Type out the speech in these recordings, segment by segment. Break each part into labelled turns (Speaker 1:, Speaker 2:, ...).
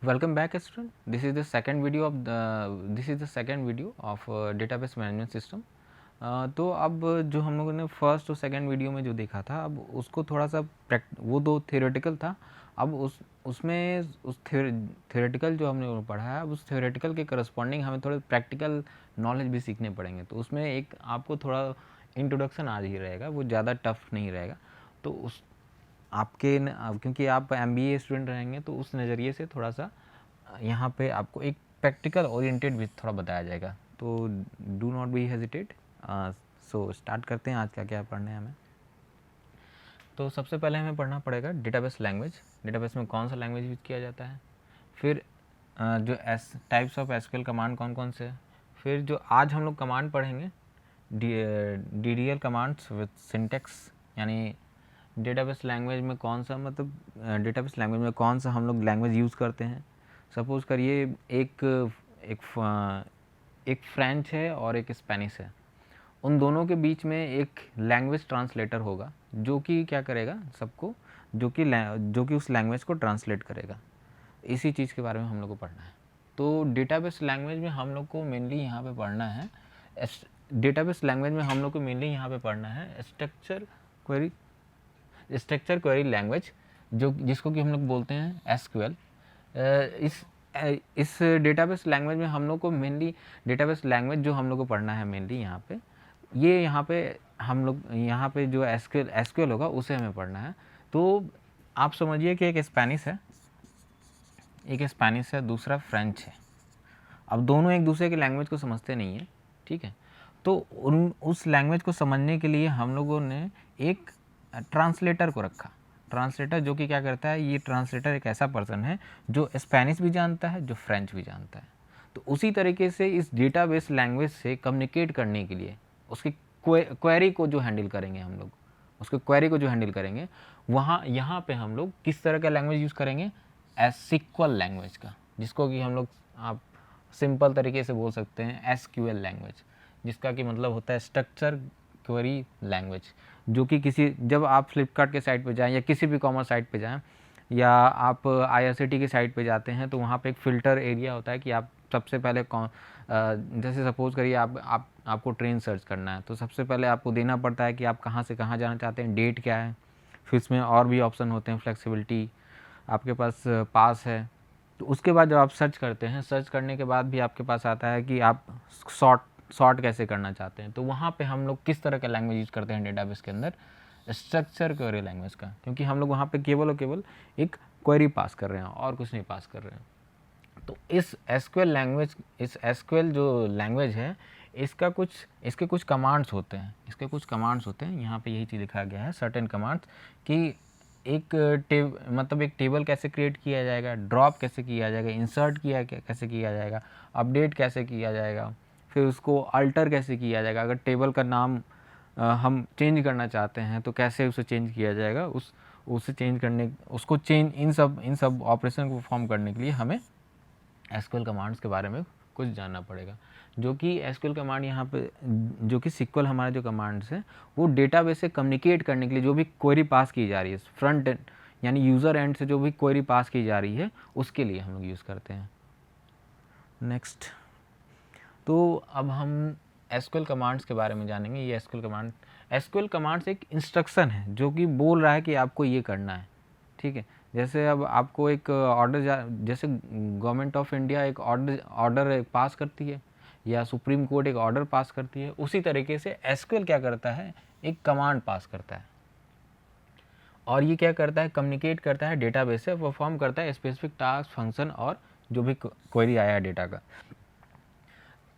Speaker 1: Welcome back, student. This is the second video of database management system. तो अब जो हम लोगों ने फर्स्ट और सेकंड वीडियो में जो देखा था, अब उसको थोड़ा सा वो दो थियोरेटिकल था। अब उसमें उस थियोरेटिकल जो हमने पढ़ा है, अब उस थियोरेटिकल के करस्पॉन्डिंग हमें थोड़े प्रैक्टिकल नॉलेज भी सीखने पड़ेंगे। तो उसमें एक आपको थोड़ा इंट्रोडक्शन आज ही रहेगा, वो ज़्यादा टफ नहीं रहेगा। तो उस आपके क्योंकि आप MBA स्टूडेंट रहेंगे, तो उस नज़रिए से थोड़ा सा यहाँ पे आपको एक प्रैक्टिकल ओरिएंटेड भी थोड़ा बताया जाएगा। तो do not be hesitate. So start करते हैं आज क्या क्या पढ़ने हैं हमें। तो सबसे पहले हमें पढ़ना पड़ेगा डेटाबेस लैंग्वेज। डेटाबेस में कौन सा लैंग्वेज यूज किया जाता है, फिर जो टाइप्स ऑफ SQL कमांड कौन कौन से है, फिर जो आज हम लोग कमांड पढ़ेंगे DDL कमांड्स विद सिंटेक्स, यानी डेटाबेस लैंग्वेज में कौन सा डेटाबेस लैंग्वेज में कौन सा हम लोग लैंग्वेज यूज़ करते हैं। सपोज़ करिए एक फ्रेंच है और एक स्पेनिश है, उन दोनों के बीच में एक लैंग्वेज ट्रांसलेटर होगा जो कि क्या करेगा सबको, जो कि उस लैंग्वेज को ट्रांसलेट करेगा। इसी चीज़ के बारे में हम लोग को पढ़ना है। तो डेटाबेस लैंग्वेज में हम लोग को मेनली यहाँ पे पढ़ना है स्ट्रक्चर क्वेरी लैंग्वेज, जो जिसको कि हम लोग बोलते हैं SQL। इस डेटाबेस लैंग्वेज में हम लोग को मेनली डेटाबेस लैंग्वेज जो हम लोग को पढ़ना है मेनली यहाँ पे हम लोग यहाँ पे जो SQL होगा उसे हमें पढ़ना है। तो आप समझिए कि एक स्पेनिश है, दूसरा फ्रेंच है। अब दोनों एक दूसरे के लैंग्वेज को समझते नहीं है, ठीक है। तो उस लैंग्वेज को समझने के लिए हम लोगों ने एक ट्रांसलेटर को रखा। ट्रांसलेटर जो कि क्या करता है, ये ट्रांसलेटर एक ऐसा पर्सन है जो स्पेनिश भी जानता है, जो फ्रेंच भी जानता है। तो उसी तरीके से इस डेटाबेस लैंग्वेज से कम्युनिकेट करने के लिए उसकी क्वेरी को जो हैंडल करेंगे हम लोग, यहाँ पे हम लोग किस तरह का लैंग्वेज यूज़ करेंगे, SQL लैंग्वेज का, जिसको कि हम लोग आप सिंपल तरीके से बोल सकते हैं SQL लैंग्वेज, जिसका कि मतलब होता है स्ट्रक्चर क्वेरी लैंग्वेज। जो कि जब आप फ्लिपकार्ट के साइट पे जाएं या किसी भी कॉमर्स साइट पे जाएं या आप IRCTC की साइट पे जाते हैं, तो वहाँ पे एक फ़िल्टर एरिया होता है कि आप सबसे पहले जैसे सपोज़ करिए आपको ट्रेन सर्च करना है, तो सबसे पहले आपको देना पड़ता है कि आप कहाँ से कहाँ जाना चाहते हैं, डेट क्या है, फिर इसमें और भी ऑप्शन होते हैं, फ्लेक्सिबिलिटी, आपके पास पास है। तो उसके बाद जब आप सर्च करते हैं, सर्च करने के बाद भी आपके पास आता है कि आप सॉर्ट कैसे करना चाहते हैं। तो वहाँ पे हम लोग किस तरह का लैंग्वेज यूज़ करते हैं डेटाबेस के अंदर, स्ट्रक्चर क्वेरी लैंग्वेज का, क्योंकि हम लोग वहाँ पे केवल और केवल एक क्वेरी पास कर रहे हैं और कुछ नहीं पास कर रहे हैं। तो इस SQL जो लैंग्वेज है, इसके कुछ कमांड्स होते हैं, यहाँ पे यही चीज़ लिखा गया है, सर्टेन कमांड्स, कि एक टेबल कैसे क्रिएट किया जाएगा, ड्रॉप कैसे किया जाएगा, इंसर्ट कैसे किया जाएगा, अपडेट कैसे किया जाएगा, फिर उसको अल्टर कैसे किया जाएगा, अगर टेबल का नाम हम चेंज करना चाहते हैं तो कैसे उसे चेंज किया जाएगा, इन सब ऑपरेशन को परफॉर्म करने के लिए हमें SQL कमांड्स के बारे में कुछ जानना पड़ेगा। जो कि SQL कमांड यहाँ पे, जो कि SQL हमारा जो कमांड्स है, वो डेटाबेस से कम्युनिकेट करने के लिए जो भी क्वेरी पास की जा रही है, फ्रंट एंड यानी यूज़र एंड से जो भी क्वेरी पास की जा रही है, उसके लिए हम लोग यूज़ करते हैं। नेक्स्ट, तो अब हम SQL कमांड्स के बारे में जानेंगे। ये SQL कमांड्स एक इंस्ट्रक्शन है जो कि बोल रहा है कि आपको ये करना है, ठीक है। जैसे अब आपको एक जैसे गवर्नमेंट ऑफ इंडिया एक ऑर्डर पास करती है, या सुप्रीम कोर्ट एक ऑर्डर पास करती है, उसी तरीके से SQL क्या करता है, एक कमांड पास करता है, और ये क्या करता है, कम्युनिकेट करता है डेटाबेस से, परफॉर्म करता है स्पेसिफिक टास्क, फंक्शन और जो भी क्वेरी आया है डेटा का।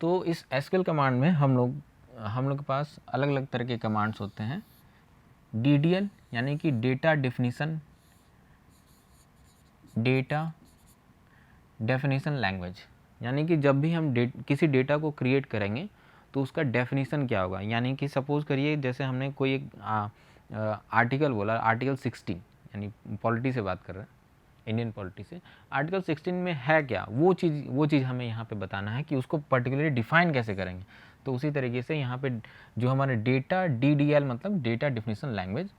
Speaker 1: तो इस SQL कमांड में हम लोग के पास अलग अलग तरह के कमांड्स होते हैं। DDL यानी कि डेटा डेफिनेशन लैंग्वेज, यानी कि जब भी हम किसी डेटा को क्रिएट करेंगे तो उसका डेफिनेशन क्या होगा। यानी कि सपोज़ करिए जैसे हमने कोई एक आर्टिकल बोला, आर्टिकल 16, यानी पॉलिटी से बात कर रहे हैं, इंडियन पॉलिटी से, आर्टिकल 16 में है क्या, वो चीज़ हमें यहाँ पे बताना है कि उसको पर्टिकुलरली डिफाइन कैसे करेंगे। तो उसी तरीके से यहाँ पे जो हमारे डेटा DDL मतलब डेटा डेफिनेशन लैंग्वेज,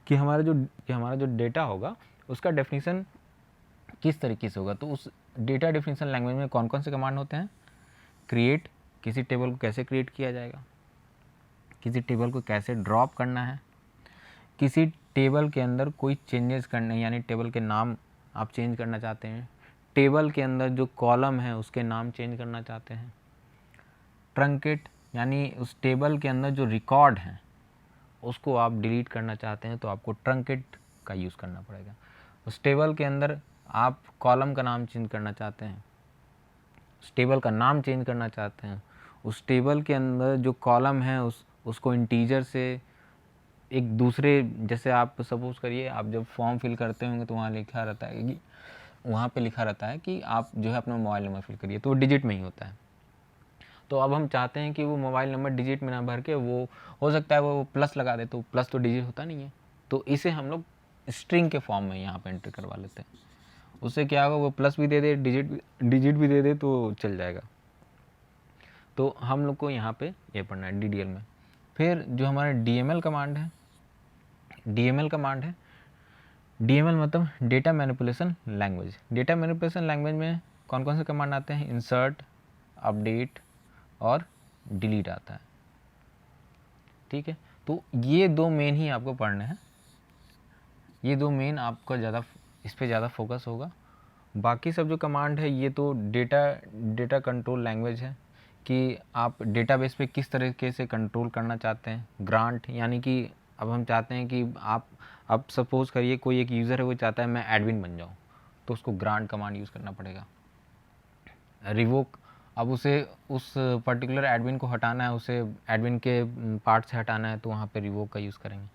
Speaker 1: कि हमारा जो डेटा होगा उसका डेफिनेशन किस तरीके से होगा। तो उस डेटा डेफिनेशन लैंग्वेज में कौन कौन से कमांड होते हैं, क्रिएट, किसी टेबल को कैसे क्रिएट किया जाएगा, किसी टेबल को कैसे ड्रॉप करना है, किसी टेबल के अंदर कोई चेंजेस करने, यानी टेबल के नाम आप चेंज करना चाहते हैं, टेबल के अंदर जो कॉलम है उसके नाम चेंज करना चाहते हैं, ट्रंकेट यानी उस टेबल के अंदर जो रिकॉर्ड है उसको आप डिलीट करना चाहते हैं तो आपको ट्रंकेट का यूज़ करना पड़ेगा। उस टेबल के अंदर आप कॉलम का नाम चेंज करना चाहते हैं, उस टेबल का नाम चेंज करना चाहते हैं, उस टेबल के अंदर जो कॉलम है उसको इंटीजर से एक दूसरे, जैसे आप सपोज़ करिए आप जब फॉर्म फिल करते होंगे तो वहाँ लिखा रहता है कि वहाँ पे लिखा रहता है कि आप जो है अपना मोबाइल नंबर फिल करिए, तो वो डिजिट में ही होता है। तो अब हम चाहते हैं कि वो मोबाइल नंबर डिजिट में ना भर के वो हो सकता है वो प्लस लगा दे, तो प्लस तो डिजिट होता नहीं है, तो इसे हम लोग स्ट्रिंग के फॉर्म में यहाँ पे एंटर करवा लेते हैं। उससे क्या होगा, वो प्लस भी दे दे, डिजिट भी दे दे तो चल जाएगा। तो हम लोग को यहाँ पे ये पढ़ना है DDL में। फिर जो हमारा DML कमांड है, DML मतलब data manipulation language. Data manipulation language में कौन कौन से कमांड आते हैं, इंसर्ट, अपडेट और डिलीट आता है। ठीक है, तो ये दो मेन ही आपको पढ़ने हैं, ये दो मेन आपका ज़्यादा इस पे ज़्यादा फोकस होगा। बाकी सब जो कमांड है ये तो डेटा कंट्रोल लैंग्वेज है कि आप डेटाबेस पे किस तरीके से कंट्रोल करना चाहते हैं। ग्रांट यानी कि अब हम चाहते हैं कि आप सपोज़ करिए कोई एक यूज़र है वो चाहता है मैं एडमिन बन जाऊँ, तो उसको ग्रांट कमांड यूज़ करना पड़ेगा। रिवोक, अब उसे उस पर्टिकुलर एडमिन को हटाना है, उसे एडमिन के पार्ट से हटाना है, तो वहाँ पे रिवोक का यूज़ करेंगे।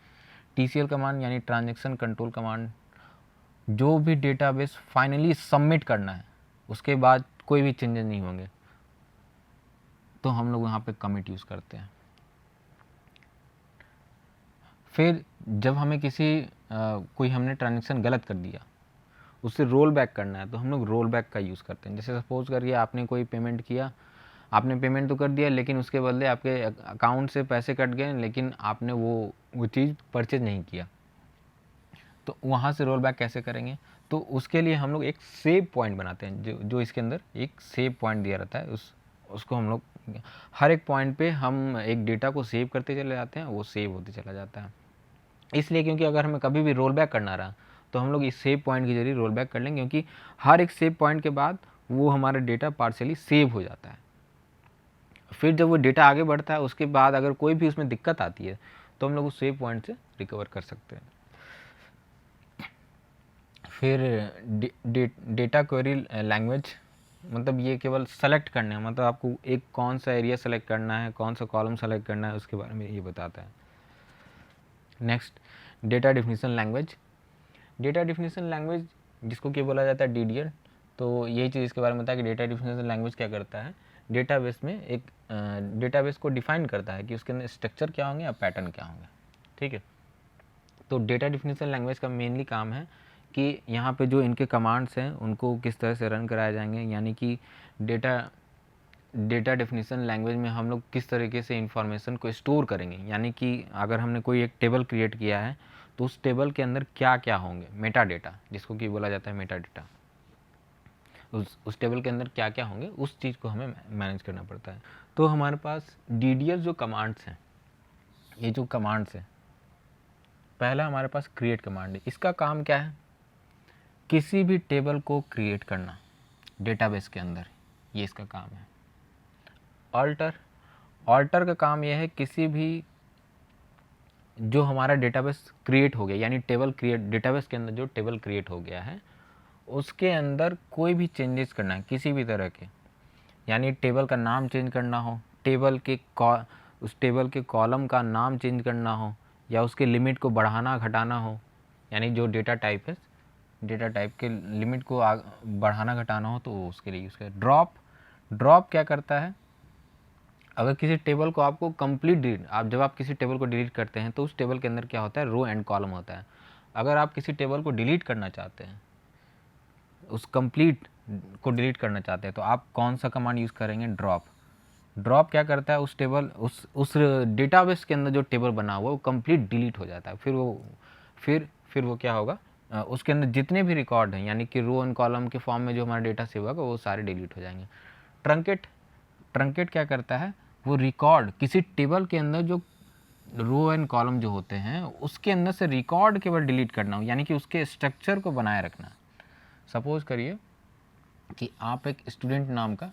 Speaker 1: TCL कमांड यानी ट्रांजैक्शन कंट्रोल कमांड, जो भी डेटाबेस फाइनली सबमिट करना है उसके बाद कोई भी चेंजेस नहीं होंगे तो हम लोग यहाँ पे कमिट यूज़ करते हैं। फिर जब हमें कोई हमने ट्रांजैक्शन गलत कर दिया, उससे रोल बैक करना है, तो हम लोग रोल बैक का यूज़ करते हैं। जैसे सपोज करिए आपने कोई पेमेंट किया, आपने पेमेंट तो कर दिया लेकिन उसके बदले आपके अकाउंट से पैसे कट गए, लेकिन आपने वो चीज़ परचेज नहीं किया, तो वहाँ से रोल बैक कैसे करेंगे। तो उसके लिए हम लोग एक सेव पॉइंट बनाते हैं, जो इसके अंदर एक सेव पॉइंट दिया रहता है, उसको हम लोग हर एक पॉइंट पे हम एक डेटा को सेव करते चले जाते हैं, वो सेव होते चला जाता है। इसलिए क्योंकि अगर हमें कभी भी रोल बैक करना रहा तो हम लोग इस सेव पॉइंट के जरिए रोल बैक कर लेंगे, क्योंकि हर एक सेव पॉइंट के बाद वो हमारा डेटा पार्शियली सेव हो जाता है। फिर जब वो डेटा आगे बढ़ता है उसके बाद अगर कोई भी उसमें दिक्कत आती है तो हम लोग उस सेव पॉइंट से रिकवर कर सकते हैं। फिर डेटा क्वेरी लैंग्वेज, मतलब ये केवल सेलेक्ट करने हैं, मतलब आपको एक कौन सा एरिया सेलेक्ट करना है, कौन सा कॉलम सेलेक्ट करना है, उसके बारे में ये बताता है। Next, data definition language. Data definition language जिसको क्या बोला जाता है DDL, तो यही चीज़ इसके बारे में बताया कि डेटा डेफिनेशन लैंग्वेज क्या करता है, डेटाबेस में एक डेटाबेस को डिफाइन करता है कि उसके अंदर स्ट्रक्चर क्या होंगे या पैटर्न क्या होंगे। ठीक है, तो डेटा डेफिनेशन लैंग्वेज का मेनली काम है कि यहाँ पे जो इनके कमांड्स हैं उनको किस तरह से रन कराए जाएंगे, यानी कि डेटा डेफिनेशन लैंग्वेज में हम लोग किस तरीके से इंफॉर्मेशन को स्टोर करेंगे। यानी कि अगर हमने कोई एक टेबल क्रिएट किया है तो उस टेबल के अंदर क्या क्या होंगे, मेटा डेटा जिसको कि बोला जाता है मेटा डेटा, उस टेबल के अंदर क्या क्या होंगे उस चीज़ को हमें मैनेज करना पड़ता है। तो हमारे पास DDL जो कमांड्स हैं, ये जो कमांड्स हैं, पहला हमारे पास क्रिएट कमांड है। इसका काम क्या है, किसी भी टेबल को क्रिएट करना डेटाबेस के अंदर, ये इसका काम है। ऑल्टर का काम यह है किसी भी जो हमारा डेटाबेस क्रिएट हो गया, यानी डेटाबेस के अंदर जो टेबल क्रिएट हो गया है उसके अंदर कोई भी चेंजेस करना है किसी भी तरह के, यानी टेबल का नाम चेंज करना हो, उस टेबल के कॉलम का नाम चेंज करना हो, या उसके लिमिट को बढ़ाना घटाना हो, यानी जो डेटा टाइप है डेटा टाइप के लिमिट को बढ़ाना घटाना हो तो उसके लिए यूज़ करें। ड्रॉप क्या करता है, अगर किसी टेबल को आपको कंप्लीट जब आप किसी टेबल को डिलीट करते हैं तो उस टेबल के अंदर क्या होता है, रो एंड कॉलम होता है। अगर आप किसी टेबल को डिलीट करना चाहते हैं, उस कंप्लीट को डिलीट करना चाहते हैं, तो आप कौन सा कमांड यूज़ करेंगे, ड्रॉप क्या करता है, उस टेबल उस डेटाबेस के अंदर जो टेबल बना हुआ वो कंप्लीट डिलीट हो जाता है। फिर वो क्या होगा, उसके अंदर जितने भी रिकॉर्ड हैं यानी कि रो एंड कॉलम के फॉर्म में जो हमारा डेटा सेव होगा वो सारे डिलीट हो जाएंगे। ट्रंकेट क्या करता है, वो रिकॉर्ड किसी टेबल के अंदर जो रो एंड कॉलम जो होते हैं उसके अंदर से रिकॉर्ड केवल डिलीट करना हो, यानी कि उसके स्ट्रक्चर को बनाए रखना। सपोज करिए कि आप एक स्टूडेंट नाम का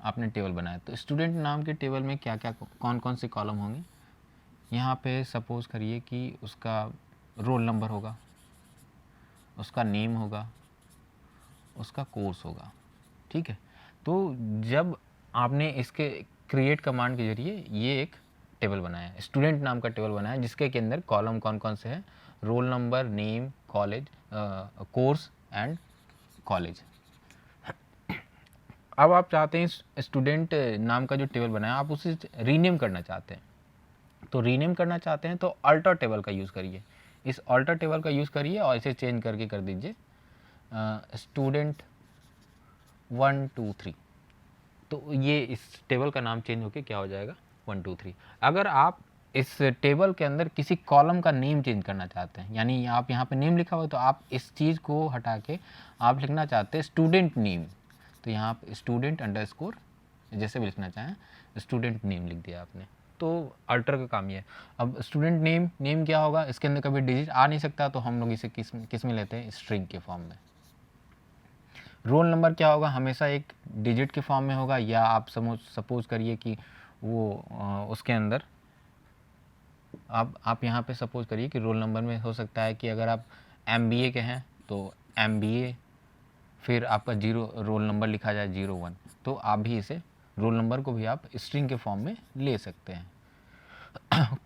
Speaker 1: आपने टेबल बनाया, तो स्टूडेंट नाम के टेबल में क्या क्या कौन कौन से कॉलम होंगे। यहाँ पे सपोज करिए कि उसका रोल नंबर होगा, उसका नेम होगा, उसका कोर्स होगा, ठीक है। तो जब आपने इसके क्रिएट कमांड के जरिए ये एक टेबल बनाया, स्टूडेंट नाम का टेबल बनाया जिसके के अंदर कॉलम कौन कौन से हैं, roll number, name, college, course and college. अब आप चाहते हैं स्टूडेंट नाम का जो टेबल बनाया आप उसे रीनेम करना चाहते हैं, तो रीनेम करना चाहते हैं तो अल्टर टेबल का यूज़ करिए, इस अल्टर टेबल का यूज़ करिए और इसे चेंज करके कर दीजिए स्टूडेंट 1 2 3। तो ये इस टेबल का नाम चेंज होके क्या हो जाएगा 1 2 3। अगर आप इस टेबल के अंदर किसी कॉलम का नेम चेंज करना चाहते हैं, यानी आप यहाँ पे नेम लिखा हुआ है तो आप इस चीज़ को हटा के आप लिखना चाहते हैं स्टूडेंट नेम, तो यहाँ पे स्टूडेंट अंडरस्कोर जैसे भी लिखना चाहें स्टूडेंट नेम लिख दिया आपने, तो अल्टर का काम ये है। अब स्टूडेंट नेम क्या होगा, इसके अंदर कभी डिजिट आ नहीं सकता तो हम लोग इसे किस में लेते हैं, स्ट्रिंग के फॉर्म में। रोल नंबर क्या होगा, हमेशा एक डिजिट के फॉर्म में होगा, या आप सपोज करिए कि वो उसके अंदर आप यहाँ पे सपोज करिए कि रोल नंबर में हो सकता है कि अगर आप MBA के हैं तो MBA फिर आपका रोल नंबर लिखा जाए 01, तो आप भी इसे रोल नंबर को भी आप स्ट्रिंग के फॉर्म में ले सकते हैं।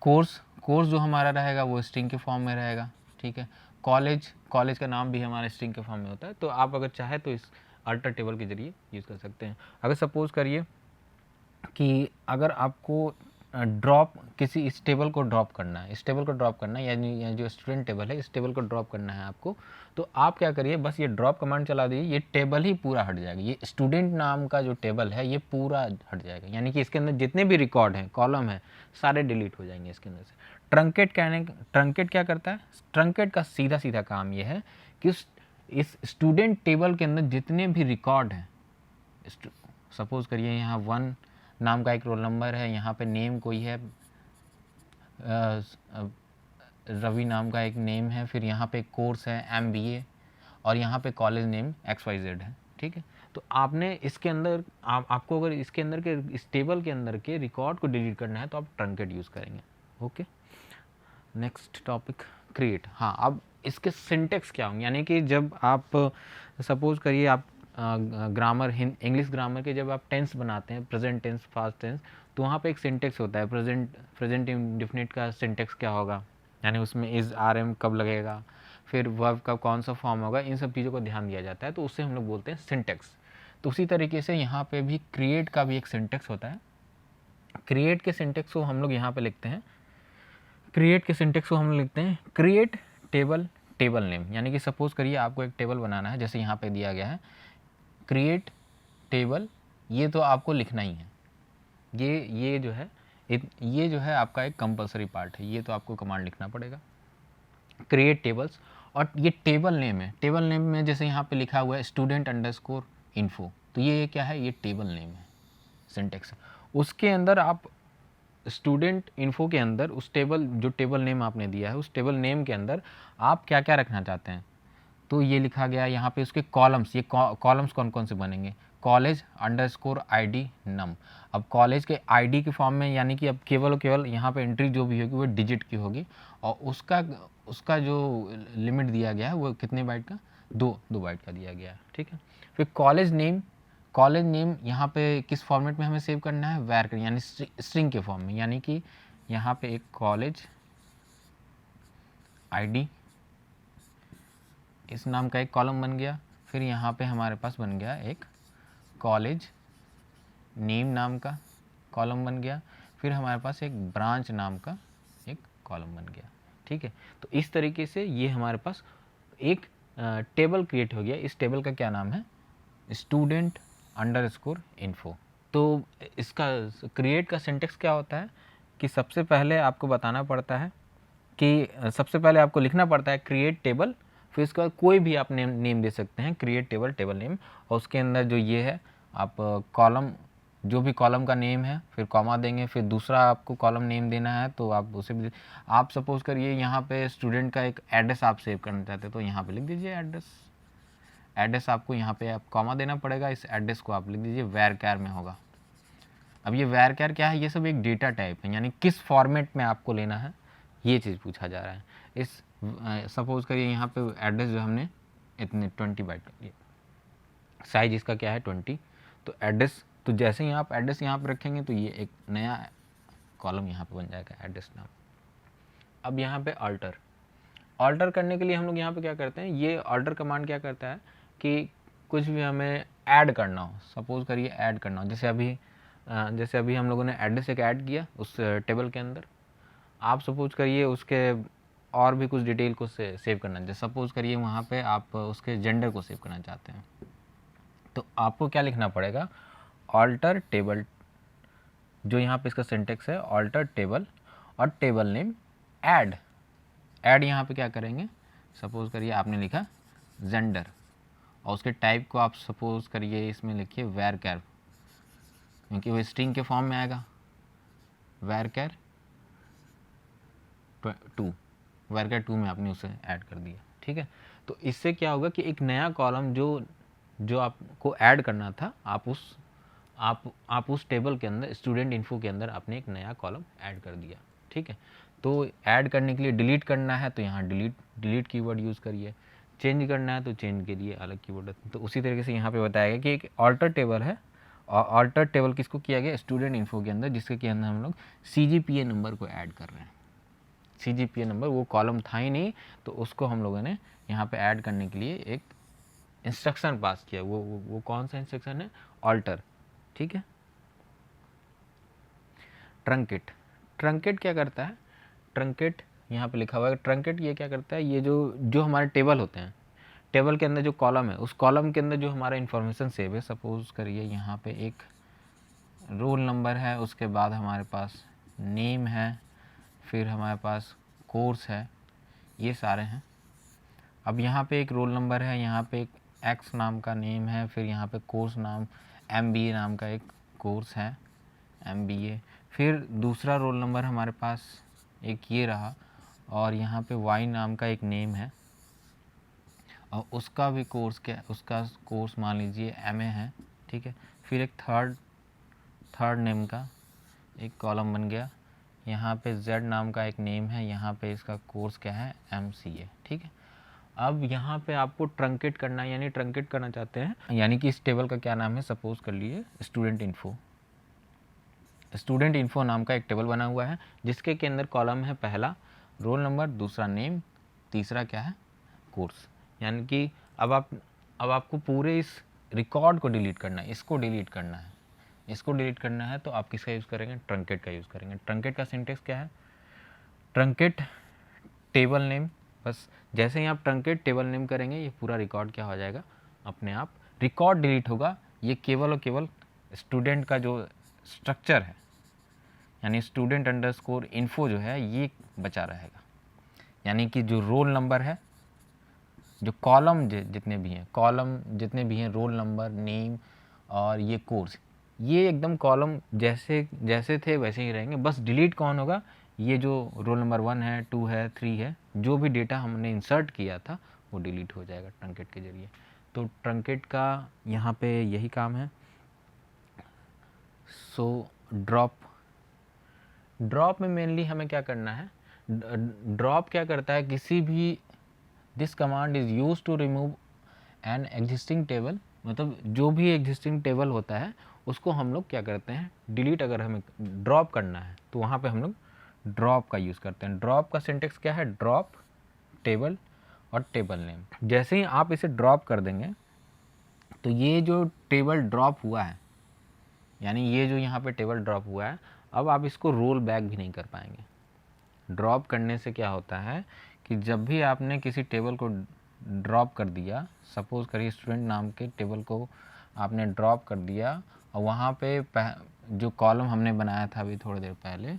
Speaker 1: कोर्स जो हमारा रहेगा वो स्ट्रिंग के फॉर्म में रहेगा, ठीक है। कॉलेज का नाम भी हमारा स्ट्रिंग के फॉर्म में होता है, तो आप अगर चाहे तो इस अल्टर टेबल के जरिए यूज़ कर सकते हैं। अगर सपोज़ करिए कि अगर आपको किसी इस टेबल को ड्रॉप करना है, यानी जो स्टूडेंट टेबल है इस टेबल को ड्रॉप करना है आपको, तो आप क्या करिए, बस ये ड्रॉप कमांड चला दीजिए, ये टेबल ही पूरा हट जाएगा, ये स्टूडेंट नाम का जो टेबल है ये पूरा हट जाएगा, यानी कि इसके अंदर जितने भी रिकॉर्ड हैं, कॉलम है, सारे डिलीट हो जाएंगे इसके अंदर से। ट्रंकेट क्या करता है, ट्रंकेट का सीधा काम ये है कि इस स्टूडेंट टेबल के अंदर जितने भी रिकॉर्ड हैं, सपोज करिए यहाँ 1 नाम का एक रोल नंबर है, यहाँ पे नेम कोई है रवि नाम का एक नेम है, फिर यहाँ पे कोर्स है MBA और यहाँ पे कॉलेज नेम XYZ है, ठीक है। तो आपने इसके अंदर आपको अगर इसके अंदर के इस टेबल के अंदर के रिकॉर्ड को डिलीट करना है तो आप ट्रंकेट यूज़ करेंगे। Okay, next topic create. हाँ, अब इसके सिंटेक्स क्या होंगे, यानी कि जब आप सपोज करिए आप ग्रामर इंग्लिश ग्रामर के जब आप टेंस बनाते हैं, प्रेजेंट टेंस, पास्ट टेंस, तो वहाँ पे एक सिंटेक्स होता है। प्रेजेंट इंडेफिनिट का सिंटेक्स क्या होगा, यानी उसमें इज RM कब लगेगा, फिर वर्ब का कौन सा फॉर्म होगा, इन सब चीज़ों को ध्यान दिया जाता है, तो उससे हम लोग बोलते हैं सिंटेक्स। तो उसी तरीके से यहाँ पे भी क्रिएट का भी एक सिंटेक्स होता है। क्रिएट के सिंटेक्स को हम लोग यहाँ पे लिखते हैं, क्रिएट टेबल नेम, यानी कि सपोज करिए आपको एक टेबल बनाना है, जैसे यहाँ पे दिया गया है क्रिएट टेबल, ये तो आपको लिखना ही है, ये जो है आपका एक कंपलसरी पार्ट है, ये तो आपको कमांड लिखना पड़ेगा क्रिएट टेबल्स। और ये टेबल नेम है, टेबल नेम में जैसे यहाँ पे लिखा हुआ है स्टूडेंट अंडरस्कोर इन्फो, तो ये क्या है, ये टेबल नेम है, सिंटेक्स। उसके अंदर आप स्टूडेंट इन्फो के अंदर उस टेबल नेम आपने दिया है, उस टेबल नेम के अंदर आप क्या क्या रखना चाहते हैं, तो ये लिखा गया है यहाँ पे उसके कॉलम्स, ये कॉलम्स कौन कौन से बनेंगे, कॉलेज अंडरस्कोर ID नम। अब कॉलेज के ID के फॉर्म में, यानी कि अब केवल यहाँ पे एंट्री जो भी होगी वो डिजिट की होगी, और उसका जो लिमिट दिया गया है वो कितने बाइट का, 2 बाइट का दिया गया है, ठीक है। फिर कॉलेज नेम यहाँ पे किस फॉर्मेट में हमें सेव करना है, वैर यानी स्ट्रिंग के फॉर्म में, यानी कि यहाँ पे एक कॉलेज ID इस नाम का एक कॉलम बन गया, फिर यहाँ पे हमारे पास बन गया एक कॉलेज नेम नाम का कॉलम बन गया, फिर हमारे पास एक ब्रांच नाम का एक कॉलम बन गया, ठीक है। तो इस तरीके से ये हमारे पास एक टेबल क्रिएट हो गया। इस टेबल का क्या नाम है, स्टूडेंट अंडरस्कोर इन्फो। तो इसका क्रिएट का सिंटेक्स क्या होता है कि सबसे पहले आपको बताना पड़ता है कि सबसे पहले आपको लिखना पड़ता है क्रिएट टेबल, फिर उसके बाद कोई भी आप नेम दे सकते हैं, क्रिएट टेबल, टेबल नेम, और उसके अंदर जो ये है आप कॉलम, जो भी कॉलम का नेम है, फिर कॉमा देंगे, फिर दूसरा आपको कॉलम नेम देना है तो आप उसे भी, आप सपोज करिए यहाँ पे स्टूडेंट का एक एड्रेस आप सेव करना चाहते हैं तो यहाँ पे लिख दीजिए एड्रेस। एड्रेस आपको यहाँ पे आप कॉमा देना पड़ेगा, इस एड्रेस को आप लिख दीजिए var में होगा। अब ये var क्या है, ये सब एक डेटा टाइप है, यानी किस फॉर्मेट में आपको लेना है ये चीज़ पूछा जा रहा है। इस सपोज करिए यहाँ पे एड्रेस जो हमने इतने 20 बाइट कर दिया, साइज इसका क्या है 20, तो एड्रेस, तो जैसे ही आप एड्रेस यहाँ पे रखेंगे तो ये एक नया कॉलम यहाँ पे बन जाएगा एड्रेस नाम। अब यहाँ पे ऑल्टर करने के लिए हम लोग यहाँ पे क्या करते हैं, ये ऑल्टर कमांड क्या करता है कि कुछ भी हमें ऐड करना हो, सपोज करिए ऐड करना हो, जैसे अभी हम लोगों ने एड्रेस एक ऐड किया उस टेबल के अंदर, आप सपोज करिए उसके और भी कुछ डिटेल को सेव करना चाहिए, सपोज करिए वहाँ पे आप उसके जेंडर को सेव करना चाहते हैं, तो आपको क्या लिखना पड़ेगा, ऑल्टर टेबल, जो यहाँ पे इसका सिंटेक्स है ऑल्टर टेबल और टेबल नेम ऐड यहाँ पे क्या करेंगे, सपोज करिए आपने लिखा जेंडर और उसके टाइप को आप सपोज करिए इसमें लिखिए var, क्योंकि वो स्ट्रिंग के फॉर्म में आएगा, var 2 में आपने उसे ऐड कर दिया, ठीक है। तो इससे क्या होगा कि एक नया कॉलम जो आपको ऐड करना था, आप उस टेबल के अंदर स्टूडेंट इन्फो के अंदर आपने एक नया कॉलम ऐड कर दिया, ठीक है। तो ऐड करने के लिए डिलीट करना है तो यहाँ डिलीट कीवर्ड यूज़ करिए, चेंज करना है तो चेंज के लिए अलग कीवर्ड है। तो उसी तरीके से यहाँ पे बताया गया कि एक ऑल्टर टेबल है, और ऑल्टर टेबल किसको किया गया, स्टूडेंट इन्फो के अंदर, जिसके के अंदर हम लोग CGPA नंबर को ऐड कर रहे हैं। CGPA नंबर वो कॉलम था ही नहीं, तो उसको हम लोगों ने यहाँ पे ऐड करने के लिए एक इंस्ट्रक्शन पास किया, वो कौन सा इंस्ट्रक्शन है, ऑल्टर, ठीक है। ट्रंकेट क्या करता है, ट्रंकेट यहाँ पे लिखा हुआ है, ट्रंकेट ये क्या करता है, ये जो हमारे टेबल होते हैं, टेबल के अंदर जो कॉलम है, उस कॉलम के अंदर जो हमारा इन्फॉर्मेशन सेव है, सपोज करिए यहाँ पे एक रोल नंबर है, उसके बाद हमारे पास नेम है, फिर हमारे पास कोर्स है, ये सारे हैं। अब यहाँ पे एक रोल नंबर है, यहाँ पे एक एक्स नाम का नेम है, फिर यहाँ पे कोर्स नाम MBA नाम का एक कोर्स है MBA, फिर दूसरा रोल नंबर हमारे पास एक ये रहा, और यहाँ पे वाई नाम का एक नेम है, और उसका भी कोर्स क्या, उसका कोर्स मान लीजिए MA है, ठीक है। फिर एक थर्ड नेम का एक कॉलम बन गया, यहाँ पे Z नाम का एक नेम है, यहाँ पे इसका कोर्स क्या है MCA, ठीक है। अब यहाँ पे आपको ट्रंकेट करना है, यानी ट्रंकेट करना चाहते हैं, यानी कि इस टेबल का क्या नाम है, सपोज कर लिए स्टूडेंट इन्फो नाम का एक टेबल बना हुआ है, जिसके के अंदर कॉलम है पहला रोल नंबर, दूसरा नेम, तीसरा क्या है कोर्स, यानी कि अब आपको पूरे इस रिकॉर्ड को डिलीट करना है, इसको डिलीट करना है, तो आप किसका यूज़ करेंगे, ट्रंकेट का यूज़ करेंगे। ट्रंकेट का सिंटेक्स क्या है, ट्रंकेट टेबल नेम, बस जैसे ही आप ट्रंकेट टेबल नेम करेंगे ये पूरा रिकॉर्ड क्या हो जाएगा, अपने आप रिकॉर्ड डिलीट होगा, ये केवल और केवल स्टूडेंट का जो स्ट्रक्चर है, यानी स्टूडेंट अंडरस्कोर इन्फो जो है ये बचा रहेगा, यानी कि जो रोल नंबर है, जो कॉलम जितने भी हैं रोल नंबर, नेम और ये कोर्स, ये एकदम कॉलम जैसे थे वैसे ही रहेंगे, बस डिलीट कौन होगा, ये जो रोल नंबर 1 है 2 है 3 है, जो भी डेटा हमने इंसर्ट किया था वो डिलीट हो जाएगा ट्रंकेट के जरिए। तो ट्रंकेट का यहाँ पे यही काम है। सो ड्रॉप में मेनली हमें क्या करना है, ड्रॉप क्या करता है, किसी भी this command is use to remove an existing table, मतलब जो भी एग्जिस्टिंग टेबल होता है उसको हम लोग क्या करते हैं, डिलीट अगर हमें ड्रॉप करना है तो वहाँ पे हम लोग ड्रॉप का यूज़ करते हैं। ड्रॉप का सिंटेक्स क्या है, ड्रॉप टेबल और टेबल नेम। जैसे ही आप इसे ड्रॉप कर देंगे तो ये जो टेबल ड्रॉप हुआ है, यानी ये जो यहाँ पे टेबल ड्रॉप हुआ है, अब आप इसको रोल बैक भी नहीं कर पाएंगे। ड्रॉप करने से क्या होता है कि जब भी आपने किसी टेबल को ड्रॉप कर दिया, सपोज करिए स्टूडेंट नाम के टेबल को आपने ड्रॉप कर दिया, और वहाँ पे जो कॉलम हमने बनाया था अभी थोड़ी देर पहले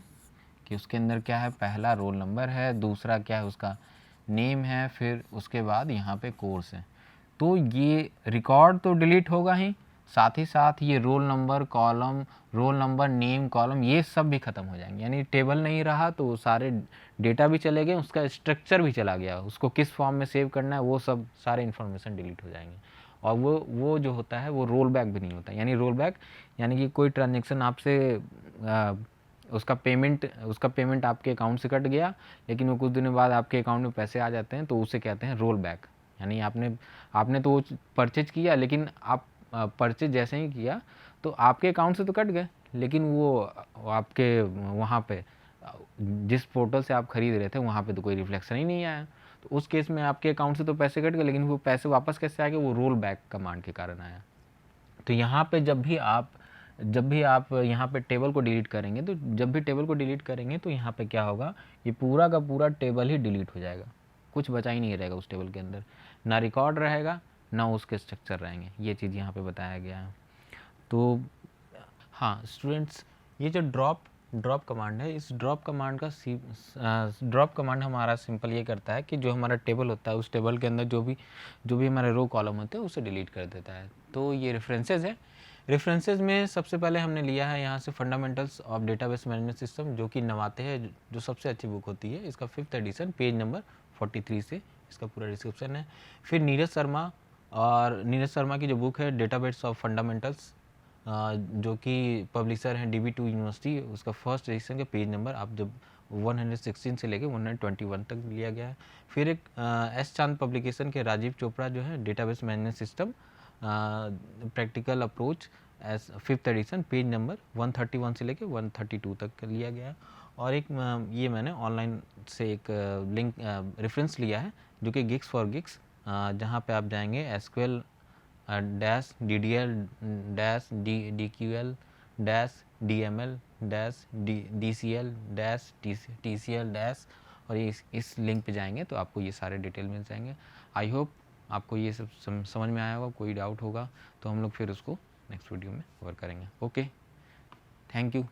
Speaker 1: कि उसके अंदर क्या है, पहला रोल नंबर है, दूसरा क्या है उसका नेम है, फिर उसके बाद यहाँ पे कोर्स है। तो ये रिकॉर्ड तो डिलीट होगा ही साथ ये roll number column, roll number name column, ये सब भी ख़त्म हो जाएंगे। यानी टेबल नहीं रहा तो वो सारे डेटा भी चले गए, उसका स्ट्रक्चर भी चला गया, उसको किस फॉर्म में सेव करना है वो सब सारे इन्फॉर्मेशन डिलीट हो जाएंगे। और वो जो होता है वो रोल बैक भी नहीं होता। यानी रोल बैक यानी कि कोई ट्रांजेक्शन आपसे उसका पेमेंट आपके अकाउंट से कट गया, लेकिन वो कुछ दिनों बाद आपके अकाउंट में पैसे आ जाते हैं, तो उसे कहते हैं रोल बैक। यानी आपने तो वो परचेज किया, लेकिन आप परचेज जैसे ही किया तो आपके अकाउंट से तो कट गए, लेकिन वो आपके वहाँ पे जिस पोर्टल से आप खरीद रहे थे वहाँ पे तो कोई रिफ्लेक्शन ही नहीं आया। तो उस केस में आपके अकाउंट से तो पैसे कट गए, लेकिन वो पैसे वापस कैसे आ गए, वो रोल बैक कमांड के कारण आया। तो यहाँ पे जब भी आप यहाँ पे टेबल को डिलीट करेंगे, तो जब भी टेबल को डिलीट करेंगे तो यहाँ पे क्या होगा, ये पूरा का पूरा टेबल ही डिलीट हो जाएगा, कुछ बचा ही नहीं रहेगा उस टेबल के अंदर, ना रिकॉर्ड रहेगा ना उसके स्ट्रक्चर रहेंगे। ये चीज़ यहाँ पे बताया गया है। तो हाँ स्टूडेंट्स, ये जो ड्रॉप कमांड है, इस ड्रॉप कमांड का ड्रॉप कमांड हमारा सिंपल ये करता है कि जो हमारा टेबल होता है उस टेबल के अंदर जो भी हमारे रो कॉलम होते हैं उसे डिलीट कर देता है। तो ये रेफरेंसेस है। रेफरेंसेस में सबसे पहले हमने लिया है यहाँ से fundamentals of database management system, जो कि नवाते है, जो सबसे अच्छी बुक होती है। इसका 5th एडिशन पेज नंबर 43 से इसका पूरा डिस्क्रिप्शन है। फिर नीरज शर्मा की जो बुक है डेटाबेस ऑफ फंडामेंटल्स, जो कि पब्लिशर हैं DB2 यूनिवर्सिटी, उसका 1st एडिशन के पेज नंबर आप जब 116 से लेके 121 तक लिया गया है। फिर एक एस चांद पब्लिकेशन के राजीव चोपड़ा जो है database management system practical approach s 5th edition page number 131 से लेके 132 तक लिया गया है। और एक ये मैंने ऑनलाइन से एक लिंक रेफरेंस लिया है जो कि गिग्स फॉर गिग्स, जहाँ पे आप जाएंगे SQL -DDL -DQL -DML DCL TCL और ये इस लिंक पे जाएंगे तो आपको ये सारे डिटेल मिल जाएंगे। आई होप आपको ये सब समझ में आया होगा। कोई डाउट होगा तो हम लोग फिर उसको नेक्स्ट वीडियो में कवर करेंगे। Okay, thank you.